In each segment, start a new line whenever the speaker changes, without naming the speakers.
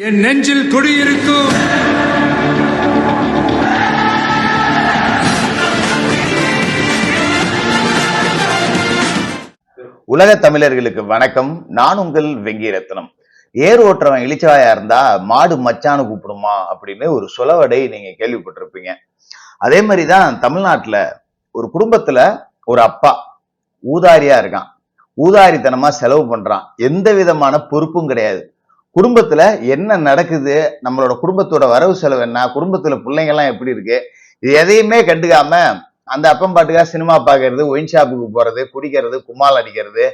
என் நெஞ்சில் குடியிருக்கும்
உலக தமிழர்களுக்கு வணக்கம். நான் உங்கள் வெங்கிரத்னம். ஏர் ஓட்டுறவன் இளிச்சவாயா இருந்தா மாடு மச்சானு கூப்பிடுமா அப்படின்னு ஒரு சொலவடை நீங்க கேள்விப்பட்டிருப்பீங்க. அதே மாதிரிதான் தமிழ்நாட்டுல ஒரு குடும்பத்துல ஒரு அப்பா ஊதாரியா இருக்கான். ஊதாரித்தனமா செலவு பண்றான். எந்த விதமான பொறுப்பும் கிடையாது. குடும்பத்துல என்ன நடக்குது, நம்மளோட குடும்பத்தோட வரவு செலவு என்ன, குடும்பத்துல பிள்ளைங்க எல்லாம் எப்படி இருக்கு, இது எதையுமே கண்டுக்காம அந்த அப்பம் பாட்டுக்கா சினிமா பாக்குறது, ஒயின் ஷாப்புக்கு போறது, குடிக்கிறது, கும்மால் அடிக்கிறது,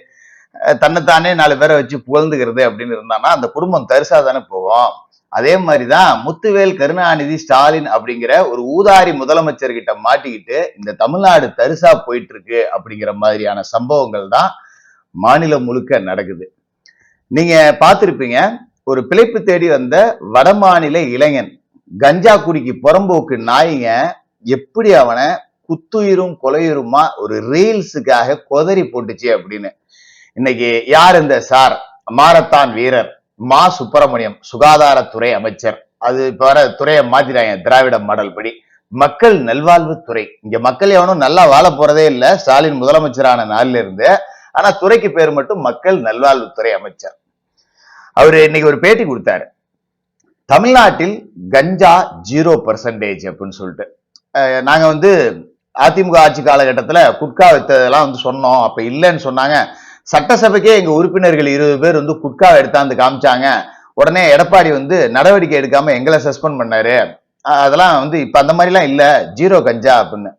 தன்னைத்தானே 4 பேரை வச்சு புகழ்ந்துக்கிறது அப்படின்னு இருந்தான்னா அந்த குடும்பம் தரிசா தானே போகும். அதே மாதிரிதான் முத்துவேல் கருணாநிதி ஸ்டாலின் அப்படிங்கிற ஒரு ஊதாரி முதலமைச்சர்கிட்ட மாட்டிக்கிட்டு இந்த தமிழ்நாடு தரிசா போயிட்டு இருக்கு அப்படிங்கிற மாதிரியான சம்பவங்கள் தான் மாநிலம் முழுக்க நடக்குது. நீங்க பார்த்திருப்பீங்க, ஒரு பிழைப்பு தேடி வந்த வடமாநில இளைஞன் கஞ்சா குடிக்கு புறம்போக்கு நாய்ங்க எப்படி அவனை குத்துயிரும் கொலையுருமா ஒரு ரீல்ஸுக்காக கொதறி போட்டுச்சு அப்படின்னு. இன்னைக்கு யார் இந்த சார்? மாரத்தான் வீரர் மா சுப்பிரமணியம், சுகாதாரத்துறை அமைச்சர். அது இப்ப வர துறையை மாத்திட்டாங்க திராவிட மாடல் படி. மக்கள் நல்வாழ்வு துறை. இங்க மக்கள் எவனும் நல்லா வாழ போறதே இல்லை ஸ்டாலின் முதலமைச்சரான நாளில இருந்து. ஆனா துறைக்கு பேர் மட்டும் மக்கள் நல்வாழ்வுத்துறை அமைச்சர். அவரு இன்னைக்கு ஒரு பேட்டி கொடுத்தாரு. தமிழ்நாட்டில் கஞ்சா 0% அப்படின்னு சொல்லிட்டு. நாங்க அதிமுக ஆட்சி காலகட்டத்துல குட்கா வித்ததெல்லாம் சொன்னோம். அப்ப இல்லைன்னு சொன்னாங்க. சட்டசபைக்கே எங்க உறுப்பினர்கள் 20 பேர் குட்கா எடுத்தாந்து காமிச்சாங்க. உடனே எடப்பாடி நடவடிக்கை எடுக்காம எங்களை சஸ்பெண்ட் பண்ணாரு. அதெல்லாம் இப்ப அந்த மாதிரி எல்லாம் இல்ல, 0 கஞ்சா அப்படின்னு.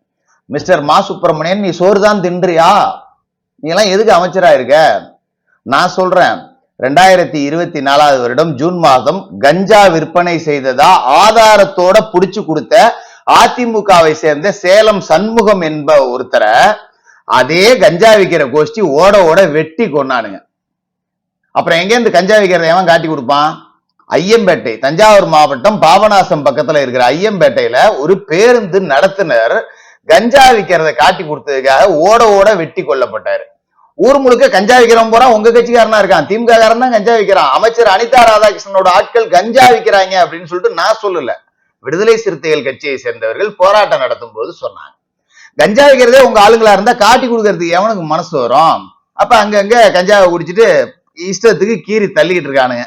மிஸ்டர் மா சுப்பிரமணியன், நீ சோறு தான் தின்றியா? நீ எல்லாம் எதுக்கு அமைச்சரா இருக்க? நான் சொல்றேன், 2024 வருடம் ஜூன் மாதம் கஞ்சா விற்பனை செய்ததா ஆதாரத்தோட புடிச்சு கொடுத்த அதிமுகவை சேர்ந்த சேலம் சண்முகம் என்ப ஒருத்தரை அதே கஞ்சா விற்கிற கோஷ்டி ஓட ஓட வெட்டி கொண்டானுங்க. அப்புறம் எங்க இருந்து கஞ்சா விற்கிறத எவன் காட்டி கொடுப்பான்? ஐயம்பேட்டை, தஞ்சாவூர் மாவட்டம் பாபநாசம் பக்கத்துல இருக்கிற ஐயம்பேட்டையில ஒரு பேருந்து நடத்துனர் கஞ்சா விற்கிறத காட்டி கொடுத்ததுக்காக ஓட ஓட வெட்டி கொல்லப்பட்டாரு. ஊர் முழுக்க கஞ்சா விற்கிறவன் போறான். உங்க கட்சிக்காரனா இருக்கான், திமுக காரன் தான் கஞ்சா விற்கிறான். அமைச்சர் அனிதா ராதாகிருஷ்ணனோட ஆட்கள் கஞ்சா விற்கிறாங்க அப்படின்னு சொல்லிட்டு நான் சொல்லல, விடுதலை சிறுத்தைகள் கட்சியை சேர்ந்தவர்கள் போராட்டம் நடத்தும் போது சொன்னாங்க. கஞ்சா விற்கிறதே உங்க ஆளுங்களா இருந்தா காட்டி கொடுக்கறதுக்கு எவனுக்கு மனசு வரும்? அப்ப அங்கங்க கஞ்சாவை குடிச்சிட்டு இஷ்டத்துக்கு கீறி தள்ளிக்கிட்டு இருக்கானுங்க.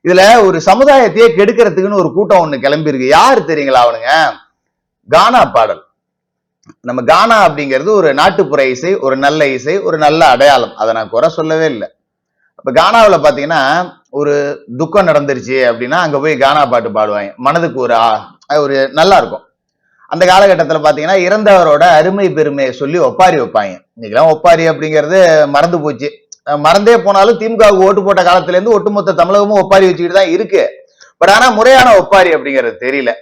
இதுல ஒரு சமுதாயத்தையே கெடுக்கிறதுக்குன்னு ஒரு கூட்டம் ஒண்ணு கிளம்பி இருக்கு. யாரு தெரியுங்களா அவனுங்க? கானா பாடல். நம்ம கானா அப்படிங்கிறது ஒரு நாட்டுப்புற இசை, ஒரு நல்ல இசை, ஒரு நல்ல அடையாளம். அதை நான் குறை சொல்லவே இல்லை. இப்ப கானாவில பாத்தீங்கன்னா ஒரு துக்கம் நடந்துருச்சு அப்படின்னா அங்க போய் கானா பாட்டு பாடுவாங்க. மனதுக்கு ஒரு நல்லா இருக்கும். அந்த காலகட்டத்துல பாத்தீங்கன்னா இறந்தவரோட அருமை பெருமையை சொல்லி ஒப்பாரி வைப்பாங்க. இன்னைக்கெல்லாம் ஒப்பாரி அப்படிங்கிறது மறந்து போச்சு. மறந்தே போனாலும் திமுகவுக்கு ஓட்டு போட்ட காலத்துல இருந்து ஒட்டுமொத்த தமிழகமும் ஒப்பாரி வச்சுக்கிட்டு தான் இருக்கு. பட் ஆனா முறையான ஒப்பாரி அப்படிங்கிறது தெரியல.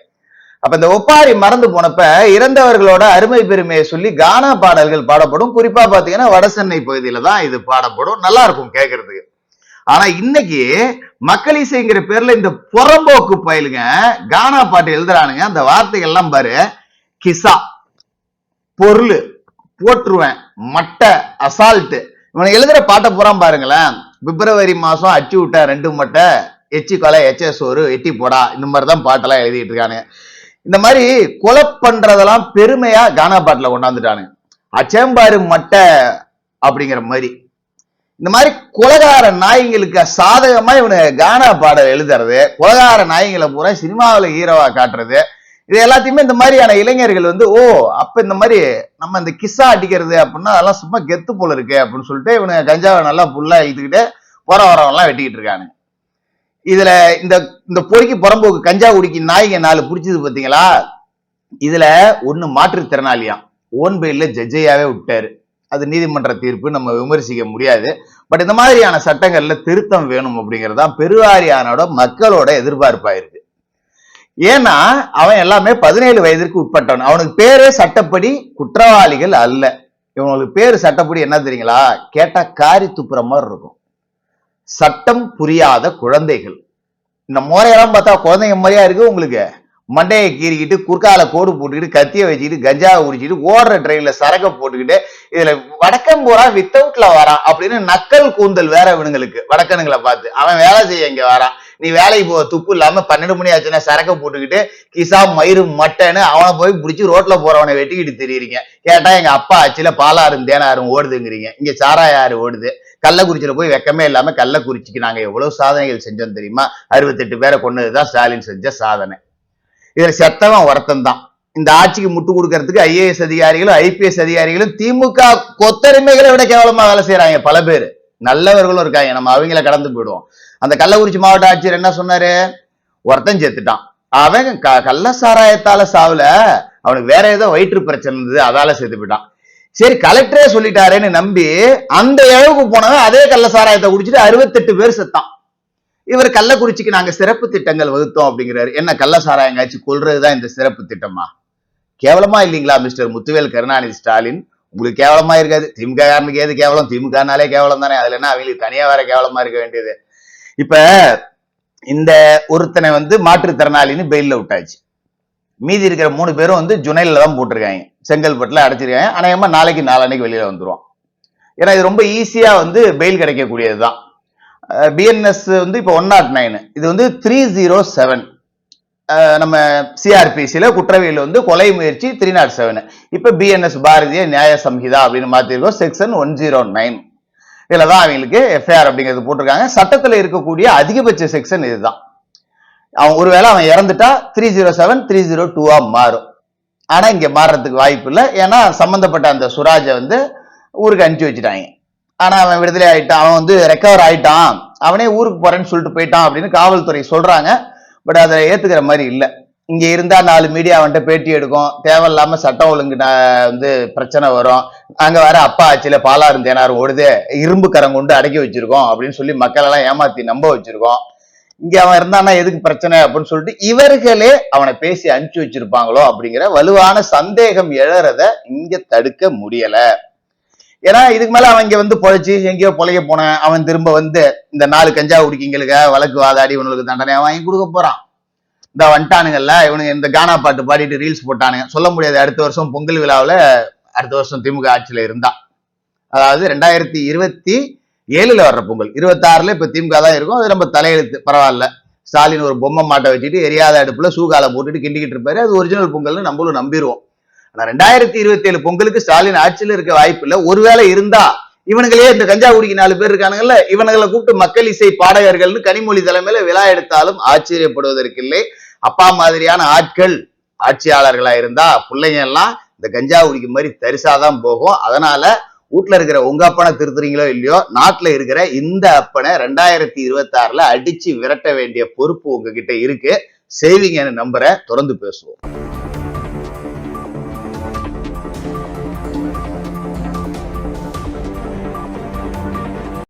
அப்ப இந்த ஒப்பாரி மறந்து போனப்ப இறந்தவர்களோட அருமை பெருமையை சொல்லி கானா பாடல்கள் பாடப்படும். குறிப்பா பாத்தீங்கன்னா வட சென்னை பகுதியில தான் இது பாடப்படும். நல்லா இருக்கும் கேட்கறதுக்கு. ஆனா இன்னைக்கு மக்கள் இசைங்கிற பேர்ல இந்த புறம்போக்கு பயிலுங்க கானா பாட்டு எழுதுறானுங்க. அந்த வார்த்தைகள் எல்லாம் பாரு, கிசா, பொருள், போட்டுருவேன், மட்டை, அசால்ட். இவனை எழுதுற பாட்டை புறம் பாருங்களேன். பிப்ரவரி மாசம் அச்சு விட்ட 2 மட்டை, எச்சி கொலை, எச்சோறு, எட்டி போடா, இந்த மாதிரிதான் பாட்டெல்லாம் எழுதிட்டு இருக்கானுங்க. இந்த மாதிரி கொலை பண்றதெல்லாம் பெருமையா கானா பாட்டுல கொண்டாந்துட்டானுங்க. அச்சேம்பாரு மட்டை அப்படிங்கிற மாதிரி. இந்த மாதிரி கொலகார நாய்களுக்கு சாதகமா இவனு கானா பாடல் எழுதுறது, கொலகார நாய்களை பூரா சினிமாவில ஹீரோவா காட்டுறது, இது எல்லாத்தையுமே இந்த மாதிரியான இளைஞர்கள் அப்ப இந்த மாதிரி நம்ம இந்த கிஸ்ஸா அடிக்கிறது அப்படின்னா அதெல்லாம் சும்மா கெத்து போல இருக்கு அப்படின்னு சொல்லிட்டு இவனுங்க கஞ்சாவை நல்லா புல்லா இழுத்துக்கிட்டு போற வரவெல்லாம் வெட்டிக்கிட்டு இருக்கானுங்க. இதுல இந்த பொறுக்கி புறம்போக்கு கஞ்சா குடிக்கி நாய்ங்க 4 புடிச்சது பாத்தீங்களா? இதுல ஒண்ணு மாற்றுத்திறனாளியாம் ஓன் பெயில்ல ஜட்ஜையாவே விட்டாரு. அது நீதிமன்ற தீர்ப்பு, நம்ம விமர்சிக்க முடியாது. பட் இந்த மாதிரியான சட்டங்கள்ல திருத்தம் வேணும் அப்படிங்கறதுதான் பெருவாரியானோட மக்களோட எதிர்பார்ப்பா இருக்கு. ஏன்னா அவன் எல்லாமே 17 வயதிற்கு உட்பட்டவன். அவனுக்கு பேரே சட்டப்படி குற்றவாளிகள் அல்ல. இவங்களுக்கு பேரு சட்டப்படி என்ன தெரியுங்களா? கேட்டா காரி துப்புற மாதிரி இருக்கும். சட்டம் புரியாத குழந்தைகள். இந்த முறையெல்லாம் பார்த்தா குழந்தைங்க மாதிரியா இருக்கு உங்களுக்கு. மண்டையை கீறிக்கிட்டு குறுக்கால கோடு போட்டுக்கிட்டு கத்திய வச்சுக்கிட்டு கஞ்சாவை குடிச்சிட்டு ஓடுற ட்ரெயின்ல சரக்க போட்டுக்கிட்டு இதுல வடக்கன் போறா வித்தவுட்ல வரான் அப்படின்னு நக்கல் கூந்தல் வேற இவனுங்களுக்கு. வடக்கனுங்களை பார்த்து அவன் வேலை செய்ய இங்க வரான். நீ வேலைக்கு போக துப்பு இல்லாம 12 மணி ஆச்சுன்னா சரக்க போட்டுக்கிட்டு கிசா மயிறு மட்டன்னு அவனை போய் பிடிச்சி ரோட்ல போறவனை வெட்டிக்கிட்டு தெரியுறீங்க. கேட்டா எங்க அப்பா ஆச்சுல பாலாறும் தேனாரும் ஓடுதுங்கிறீங்க. இங்க சாராயாறு ஓடுது. கள்ளக்குறிச்சியில போய் வெக்கமே இல்லாம கள்ளக்குறிச்சிக்கு நாங்க எவ்வளவு சாதனைகள் செஞ்சோம் தெரியுமா? 68 பேரை கொண்டதுதான் ஸ்டாலின் செஞ்ச சாதனை. இதுல செத்தவன் ஒருத்தன் தான். இந்த ஆட்சிக்கு முட்டு கொடுக்கறதுக்கு IAS அதிகாரிகளும் IPS அதிகாரிகளும் திமுக கொத்தரிமைகளை விட கேவலமா வேலை செய்யறாங்க. பல பேர் நல்லவர்களும் இருக்காங்க. நம்ம அவங்கள கடந்து போயிடுவோம். அந்த கள்ளக்குறிச்சி மாவட்ட ஆட்சியர் என்ன சொன்னாரு? ஒருத்தன் செத்துட்டான். அவன் கள்ள சாராயத்தால சாவுல, அவனுக்கு வேற ஏதோ வயிற்று பிரச்சனை இருந்தது, அதால செத்து போயிட்டான். சரி கலெக்டரே சொல்லிட்டாருன்னு நம்பி அந்த இழவுக்கு போனவன் அதே கள்ள சாராயத்தை குடிச்சிட்டு 68 பேர் செத்தான். இவர் கள்ளக்குறிச்சிக்கு நாங்க சிறப்பு திட்டங்கள் வகுத்தோம் அப்படிங்கிறாரு. என்ன கள்ள சாராயம் காய்ச்சி கொள்றதுதான் இந்த சிறப்பு திட்டமா? கேவலமா இல்லைங்களா மிஸ்டர் முத்துவேல் கருணாநிதி ஸ்டாலின்? உங்களுக்கு கேவலமா இருக்காது? திமுக காரனுக்கு ஏது கேவலம்? திமுகனாலே கேவலம் தானே. அதுல என்ன அவங்களுக்கு தனியா வேற கேவலமா இருக்க வேண்டியது? இப்ப இந்த ஒருத்தனை மாற்றுத்திறனாளின்னு பெயில்ல விட்டாச்சு. மீதி இருக்கிற 3 பேரும் ஜுனைல தான் போட்டிருக்காங்க, செங்கல்பட்டுல அடைச்சிருக்காங்க. அநேகமா நாளைக்கு நாளன்னைக்கு வெளியில வந்துருவோம். ஏன்னா இது ரொம்ப ஈஸியா பெயில் கிடைக்கக்கூடியதுதான். BNS இப்ப 109, இது 307. நம்ம CRPCல குற்றவியல் கொலை முயற்சி 307. இப்ப BNS பாரதிய நியாய சம்ஹிதா அப்படின்னு மாத்திருக்கோம், செக்ஷன் 109. இதுலதான் அவங்களுக்கு FIR அப்படிங்கிறது போட்டிருக்காங்க. சட்டத்துல இருக்கக்கூடிய அதிகபட்ச செக்ஷன் இதுதான். அவன் ஒருவேளை அவன் இறந்துட்டா 307 302 மாறும். ஆனா இங்க மாறுறதுக்கு வாய்ப்பு இல்லை. ஏன்னா சம்பந்தப்பட்ட அந்த சுராஜை ஊருக்கு அனுப்பிச்சு வச்சுட்டாங்க. ஆனா அவன் விடுதலை ஆயிட்டான், அவன் ரெக்கவர் ஆயிட்டான், அவனே ஊருக்கு போறேன்னு சொல்லிட்டு போயிட்டான் அப்படின்னு காவல்துறை சொல்றாங்க. பட் அதை ஏத்துக்கிற மாதிரி இல்ல. இங்க இருந்தா 4 மீடியா பேட்டி எடுக்கும், தேவையில்லாம சட்டம் ஒழுங்கு பிரச்சனை வரும். அங்க வர அப்பா ஆட்சியில பாலாறும் தேனாரும் ஓடுதே, இரும்பு கரம் கொண்டு அடக்கி வச்சிருக்கோம் அப்படின்னு சொல்லி மக்கள் எல்லாம் ஏமாத்தி நம்ப வச்சிருக்கோம். இங்க அவன் இருந்தானா எதுக்கு பிரச்சனை அப்படின்னு சொல்லிட்டு இவர்களே அவனை பேசி அனுப்பிச்சு வச்சிருப்பாங்களோ அப்படிங்கிற வலுவான சந்தேகம் எழறத இங்க தடுக்க முடியல. ஏன்னா இதுக்கு மேல அவன் இங்க பொழைச்சு எங்கேயோ பொழைக்க போன அவன் திரும்ப இந்த 4 கஞ்சா குடிக்கிங்களுக்கு வழக்கு வாதாடி இவனுக்கு தண்டனை வாங்கி கொடுக்க போறான். இந்த வந்துட்டானுங்கல்ல இவனுங்க, இந்த கானா பாட்டு பாடிட்டு ரீல்ஸ் போட்டானுங்க. சொல்ல முடியாது, அடுத்த வருஷம் பொங்கல் விழாவில் அடுத்த வருஷம் திமுக ஆட்சியில இருந்தா, அதாவது 2027 வர்ற பொங்கல், 26 இப்ப திமுக தான் இருக்கும். அது நம்ம தலையெழுத்து, பரவாயில்ல. ஸ்டாலின் ஒரு பொம்மை மாட்டை வச்சுட்டு எரியாத அடுப்புல சூகால போட்டுட்டு கிண்டிக்கிட்டு இருப்பாரு, அது ஒரிஜினல் பொங்கல்னு நம்மளும் நம்பிடுவோம். ஆனா 2027 பொங்கலுக்கு ஸ்டாலின் ஆட்சியில இருக்க வாய்ப்பு இல்லை. ஒருவேளை இருந்தா இவனுங்களே இந்த கஞ்சா குடிக்கு 4 பேர் இருக்கானுங்கல்ல, இவனுங்களை கூப்பிட்டு மக்கள் இசை பாடகர்கள்னு கனிமொழி தலைமையில விழா எடுத்தாலும் ஆச்சரியப்படுவதற்கு இல்லை. அப்பா மாதிரியான ஆட்கள் ஆட்சியாளர்களா இருந்தா பிள்ளைங்க எல்லாம் இந்த கஞ்சா குடிக்கு மாதிரி தரிசாதான் போகும். அதனால வீட்டுல இருக்கிற உங்க அப்பனை திருத்துறீங்களோ இல்லையோ, நாட்டுல இருக்கிற இந்த அப்பனை 2026 அடிச்சு விரட்ட வேண்டிய பொறுப்பு உங்ககிட்ட இருக்கு. செய்வீங்கன்னு நம்புறேன். தொடர்ந்து பேசுவோம்.